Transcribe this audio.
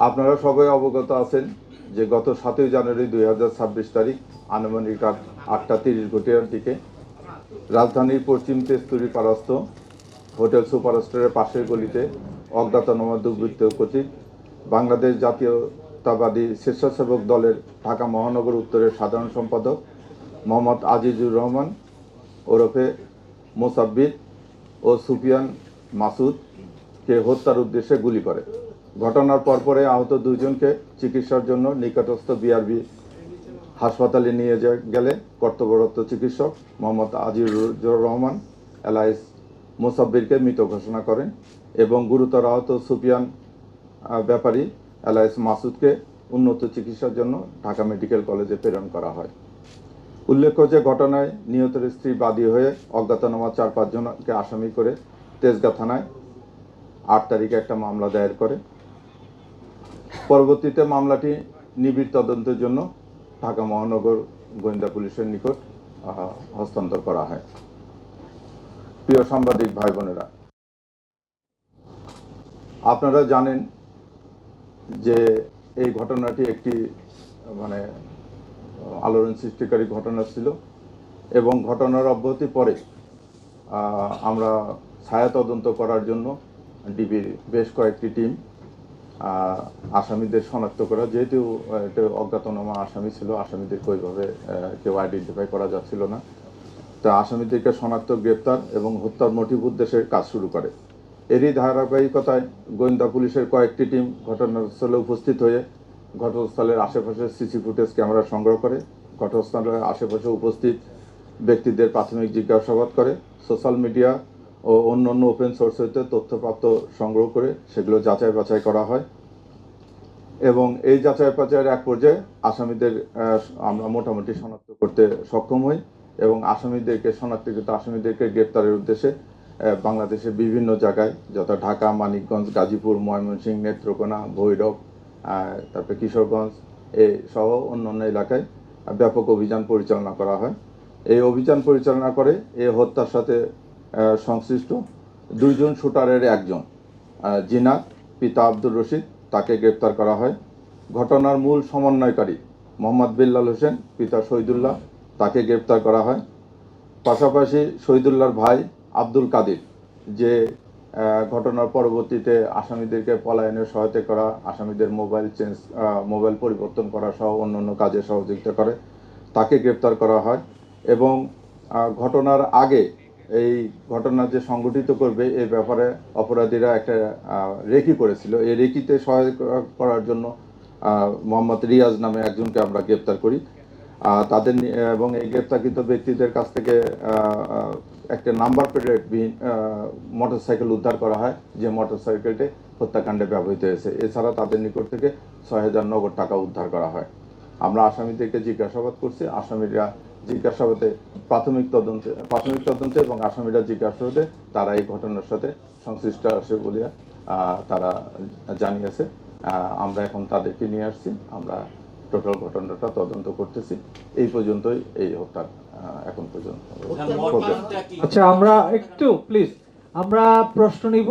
আপনারা সবাই অবগত আছেন যে গত 7ই জানুয়ারি 2026 তারিখ আনুমানিক রাত 8:30 ঘটিকার দিকে রাজধানীর পশ্চিম তেজতুরি পাড়স্থ হোটেল সুপারস্টারের পাশের গলিতে অজ্ঞাতনামা দুর্বৃত্ত কর্তৃক বাংলাদেশ জাতীয়তাবাদী স্বেচ্ছাসেবক দলের ঢাকা মহানগর উত্তরের সাধারণ সম্পাদক মোহাম্মদ আজিজুর রহমান ওরফে মোসাব্বির ও সুফিয়ান মাসুদকে হত্যার উদ্দেশ্যে গুলি করে। ঘটনার পরপরে আহত দুইজনকে চিকিৎসার জন্য নিকটস্থ বিআরবি হাসপাতালে নিয়ে গেলে কর্তব্যরত চিকিৎসক মোহাম্মদ আজিজুর রহমান এলাইস মোসাব্বিরকে মৃত ঘোষণা করেন এবং গুরুতর আহত সুফিয়ান ব্যাপারী এলাইস মাসুদকে উন্নত চিকিৎসার জন্য ঢাকা মেডিকেল কলেজে প্রেরণ করা হয়। উল্লেখ্য যে ঘটনায় নিহতের স্ত্রী বাদী হয়ে অজ্ঞাতনামা 4-5 জনকে আসামি করে তেজগাঁ থানায় 8 তারিখে একটা মামলা দায়ের করে। পরবর্তীতে মামলাটি নিবিড় তদন্তের জন্য ঢাকা মহানগর গোয়েন্দা পুলিশের নিকট হস্তান্তর করা হয়। প্রিয় সাংবাদিক ভাই বোনেরা, আপনারা জানেন যে এই ঘটনাটি একটি আলোড়ন সৃষ্টিকারী ঘটনা ছিল এবং ঘটনার অব্যাহতি পরে আমরা ছায়া তদন্ত করার জন্য ডিবির বেশ কয়েকটি টিম আসামিদের শনাক্ত করা, যেহেতু এটা অজ্ঞাতনামা আসামি ছিল, আসামিদেরকে ওইভাবে কেউ আইডেন্টিফাই করা যাচ্ছিল না, তা আসামিদেরকে শনাক্ত, গ্রেপ্তার এবং হত্যার মোটিভ উদ্দেশ্যে কাজ শুরু করে। এরই ধারাবাহিকতায় গোয়েন্দা পুলিশের কয়েকটি টিম ঘটনাস্থলে উপস্থিত হয়ে ঘটনাস্থলের আশেপাশে সিসি ফুটেজ ক্যামেরা সংগ্রহ করে, ঘটনাস্থলের আশেপাশে উপস্থিত ব্যক্তিদের প্রাথমিক জিজ্ঞাসাবাদ করে, সোশ্যাল মিডিয়া ও অন্যান্য ওপেন সোর্স হইতে তথ্যপ্রাপ্ত সংগ্রহ করে সেগুলো যাচাই বাছাই করা হয় এবং এই যাচাই বাছাইয়ের এক পর্যায়ে আসামিদের আমরা মোটামুটি শনাক্ত করতে সক্ষম হই এবং শনাক্তকৃত আসামিদেরকে গ্রেপ্তারের উদ্দেশ্যে বাংলাদেশের বিভিন্ন জায়গায়, যথা ঢাকা, মানিকগঞ্জ, গাজীপুর, ময়মনসিংহ, নেত্রকোনা, ভৈরব, তারপরে কিশোরগঞ্জ সহ অন্যান্য এলাকায় ব্যাপক অভিযান পরিচালনা করা হয়। এই অভিযান পরিচালনা করে এই হত্যার সাথে সংশ্লিষ্ট 2 জন শুটারের একজন জিনাত পিতা আব্দুর রশিদ, তাকে গ্রেপ্তার করা হয়। ঘটনার মূল সমন্বয়কারী মোহাম্মদ বিল্লাল হোসেন পিতা শহীদুল্লাহ, তাকে গ্রেপ্তার করা হয়। পাশাপাশি শহীদুল্লাহর ভাই আব্দুল কাদির, যে ঘটনার পরবর্তীতে আসামিদেরকে পলায়নের সহায়তা করা, আসামিদের মোবাইল পরিবর্তন করা সহ অন্যান্য কাজে সহযোগিতা করে, তাকে গ্রেপ্তার করা হয় এবং ঘটনার আগে এই ঘটনা যে সংগঠিত করবে এই ব্যাপারে অপরাধীরা একটা রেকি করেছিল। এই রেকিতে সহায়তা করার জন্য মোহাম্মদ রিয়াজ নামে একজনকে আমরা গ্রেপ্তার করি। তাদের এবং এই গ্রেপ্তারকৃত ব্যক্তিদের কাছ থেকে একটা নাম্বার প্লেটবিহীন মোটরসাইকেল উদ্ধার করা হয়, যে মোটরসাইকেলটি হত্যাকাণ্ডে ব্যবহৃত হয়েছে। এছাড়া তাদের নিকট থেকে 6,000 নগদ টাকা উদ্ধার করা হয়। আমরা আসামিদেরকে জিজ্ঞাসাবাদ করছি, আসামিরা জিজ্ঞাসাবাদে প্রাথমিক তদন্তে এবং আসামিরা জিজ্ঞাসাবাদে তারা এই ঘটনার সাথে সংশ্লিষ্ট আছে বলে তারা জানিয়েছে। আমরা এখন তাদেরকে নিয়ে আসছি, আমরা টোটাল ঘটনাটা তদন্ত করতেছি। এই পর্যন্তই এই হত্যার এখন পর্যন্ত। আচ্ছা, আমরা একটু প্লিজ আমরা প্রশ্ন নিব।